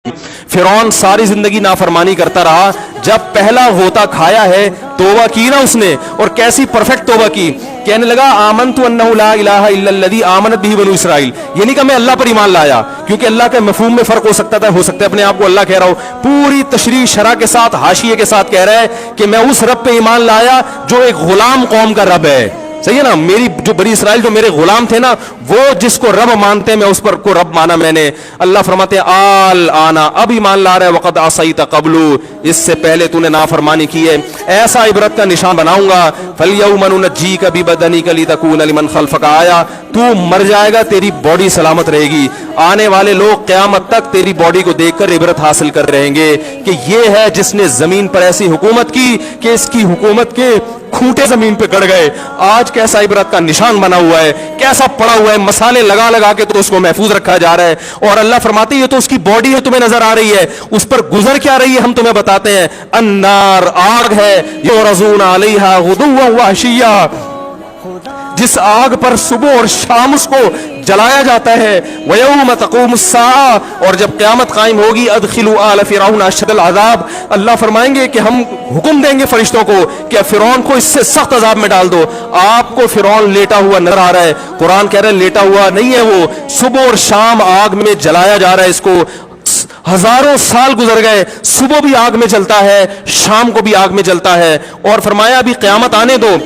फिरौन सारी जिंदगी नाफरमानी करता रहा, जब पहला गोता खाया है तौबा की ना उसने, और कैसी परफेक्ट तौबा की, कहने लगा आमनतु अन्नहु ला इलाहा इल्लल्लज़ी आमनत बिही बनु इसराइल। ये नहीं कि मैं अल्लाह पर ईमान लाया, क्योंकि अल्लाह के मफहूम में फर्क हो सकता है अपने आप को अल्लाह कह रहा हो, पूरी तशरीह शरह के साथ हाशिए के साथ कह रहा है कि मैं उस रब पे ईमान लाया जो एक गुलाम कौम का रब है। सही है ना, मेरी जो बनी इसराइल जो मेरे गुलाम थे ना, वो जिसको रब मानते हैं मैं उस पर को रब माना मैंने। अल्लाह फरमाते हैं आल आना, अब ईमान ला रहा है, वक़द असैत क़ब्लु, इससे पहले तूने नाफरमानी की है, ऐसा इबरत का निशान बनाऊंगा। फलयौम नुनज्जीका बिबदनिका लितकूना लिमन खल्फका आया, तू मर जाएगा तेरी बॉडी सलामत रहेगी, आने वाले लोग क़यामत तक तेरी बॉडी को देखकर इबरत हासिल कर रहेंगे कि ये है जिसने जमीन पर ऐसी हुकूमत की कि इसकी हुकूमत के खूंटे जमीन पे गड़ गए। आज कैसा इबरत का निशान बना हुआ है, कैसा पड़ा हुआ है, मसाले लगा लगा के तो उसको महफूज रखा जा रहा है। और अल्लाह फरमाते हैं ये तो उसकी बॉडी है, तुम्हें नजर आ रही है, उस पर गुजर क्या रही है हम तुम्हें बताते हैं। अन्नार, आग है, युरज़ूना अलैहा गुदुव्वन व अशिय्या, जिस आग पर सुबह और शाम उसको जलाया जाता है। वयौम तक़ूमुस्साअ, और जब क़यामत कायम होगी, अदखिलू आल फ़िरऔन अशद्दल अज़ाब, अल्लाह फरमाएंगे कि हम हुक्म देंगे फरिश्तों को कि फ़िरौन को इससे सख्त अज़ाब में डाल दो। आपको फ़िरौन लेटा हुआ नजर आ रहा है, कुरान कह रहा है लेटा हुआ नहीं है, वो सुबह और शाम आग में जलाया जा रहा है। इसको हजारों साल गुजर गए, सुबह भी आग में जलता है, शाम को भी आग में जलता है। और फरमाया अभी क़यामत आने दो,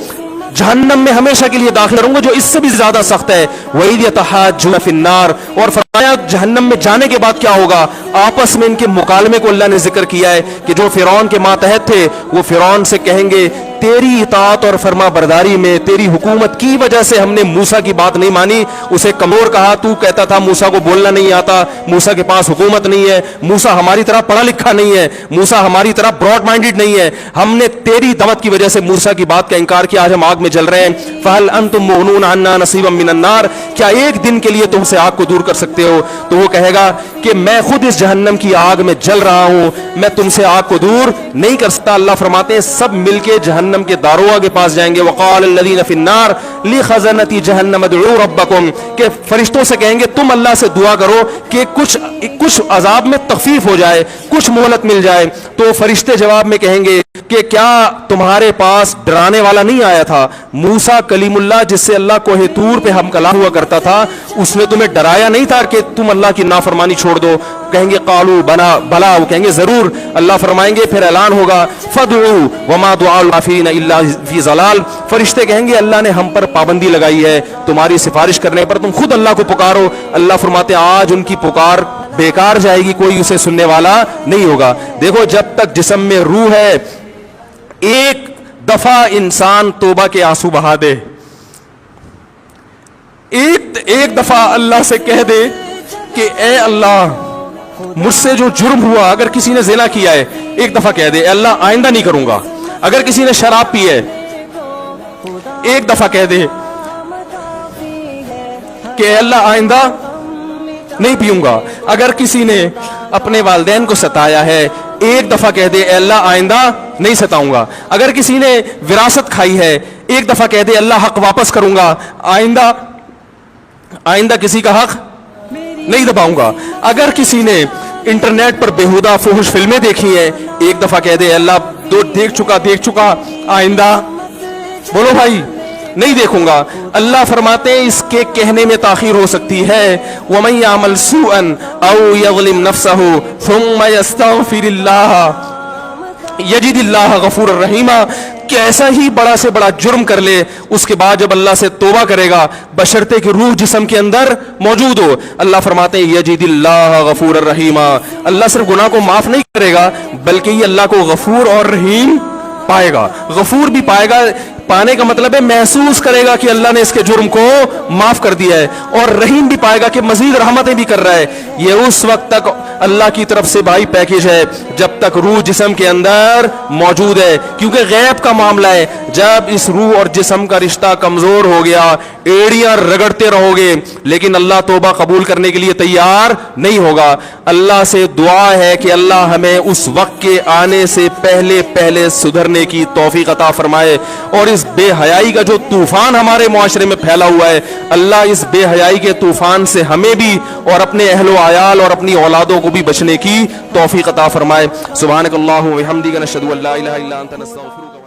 जहन्नम में हमेशा के लिए दाखिल करूंगा जो इससे भी ज्यादा सख्त है। वही यतहाज्जुन फिन्नार, और फरमाया जहन्नम में जाने के बाद क्या होगा, आपस में इनके मुकालमे को अल्लाह ने जिक्र किया है कि जो फिरौन के मातहत थे वो फिरौन से कहेंगे तेरी इताअत और फरमा बरदारी में, तेरी हुकूमत की वजह से हमने मूसा की बात नहीं मानी, उसे कमजोर कहा, तू कहता था मूसा को बोलना नहीं आता, मूसा के पास हुकूमत नहीं है, मूसा हमारी तरह पढ़ा लिखा नहीं है, मूसा हमारी तरह ब्रॉड माइंडेड नहीं है, हमने तेरी दावत की वजह से मूसा की बात का इनकार किया, आज हम आग में जल रहे हैं। फहल अंतुम मुगनून अन्ना नसीबम मिनन नार, क्या एक दिन के लिए तुमसे आग को दूर कर सकते हो? तो वो कहेगा कि मैं खुद इस जहन्नम की आग में जल रहा हूं, मैं तुमसे आग को दूर नहीं कर सकता। अल्लाह फरमाते हैं सब मिलके जहन्नम के दारोगा के पास जाएंगे। वक़ाल लज़ीना फ़िन्नार लिख़ज़नती जहन्नम उदऊ रब्बकुम, के फरिश्तों से कहेंगे तुम अल्लाह से दुआ करो कि कुछ अजाब में तखफीफ हो जाए, कुछ मोहलत मिल जाए। तो फरिश्ते जवाब में कहेंगे कि क्या तुम्हारे पास डराने वाला नहीं आया था? मूसा कलीमुल्लाह जिससे अल्लाह कोहे तूर पे हम कलाम हुआ करता था, उसने तुम्हें डराया नहीं था कि तुम अल्लाह की नाफरमानी छोड़ दो? कहेंगे कालू बना भला, वो कहेंगे जरूर। अल्लाह फरमाएंगे फिर ऐलान होगा फदउ वमा दुआउल काफिरीन इल्ला फी ज़लाल, फरिश्ते कहेंगे अल्लाह ने हम पर पाबंदी लगाई है, तुम्हारी सिफारिश करने पर तुम खुद अल्लाह को पुकारो। अल्लाह फरमाते आज उनकी पुकार बेकार जाएगी, कोई उसे सुनने वाला नहीं होगा। देखो जब तक जिस्म में रूह है, एक दफा इंसान तौबा के आंसू बहा दे, एक दफा अल्लाह से कह दे कि ए अल्लाह मुझसे जो जुर्म हुआ, अगर किसी ने ज़िना किया है एक दफा कह दे अल्लाह आइंदा नहीं करूंगा। अगर किसी ने शराब पी है एक दफा कह दे कि अल्लाह आइंदा नहीं पीऊंगा। अगर किसी ने अपने वालिदैन को सताया है एक दफा कह दे अल्लाह आइंदा नहीं सताऊंगा। अगर किसी ने विरासत खाई है एक दफा कह दे अल्लाह हक वापस करूंगा, आइंदा किसी का हक नहीं दबाऊंगा। अगर किसी ने इंटरनेट पर बेहुदा फुहश फिल्में देखी हैं एक दफा कह दे अल्लाह दो देख चुका आइंदा बोलो भाई नहीं देखूंगा। अल्लाह फरमाते हैं इसके कहने में ताखीर हो सकती है। वमन यामल सूअन औ यज़लिम नफ्सहु सुम्मा यस्तगफिरिल्लाह यजिदिल्लाह गफूरर रहीमा, कैसा ही बड़ा से बड़ा जुर्म कर ले उसके बाद जब अल्लाह से तौबा करेगा बशर्ते कि रूह जिस्म के अंदर मौजूद हो, अल्लाह फरमाते हैं यजिदिल्लाह गफूरर रहीमा, अल्लाह सिर्फ गुनाह को माफ नहीं करेगा बल्कि ये अल्लाह को गफूर और रहीम पाएगा। गफूर भी पाएगा, पाने का मतलब है महसूस करेगा कि अल्लाह ने इसके जुर्म को माफ कर दिया है, और रहीम भी पाएगा कि मजीद रहमतें भी कर रहा है। ये उस वक्त तक अल्लाह की तरफ से भाई पैकेज है जब तक रूह जिस्म के अंदर मौजूद है, क्योंकि गैब का मामला है। जब इस रूह और जिस्म का रिश्ता कमजोर हो गया एड़ियां रगड़ते रहोगे लेकिन अल्लाह तौबा कबूल करने के लिए तैयार नहीं होगा। अल्लाह से दुआ है कि अल्लाह हमें उस वक्त के आने से पहले पहले सुधरने की तौफीक अता फरमाए, और इस बेहयाई का जो तूफान हमारे मुआशरे में फैला हुआ है, अल्लाह इस बेहयाई के तूफान से हमें भी और अपने अहलो आयाल और अपनी औलादों को بھی بچنے کی توفیق عطا فرمائے. سبحانک اللہم و بحمدک نشہد ان لا الہ الا انت نستغفرک.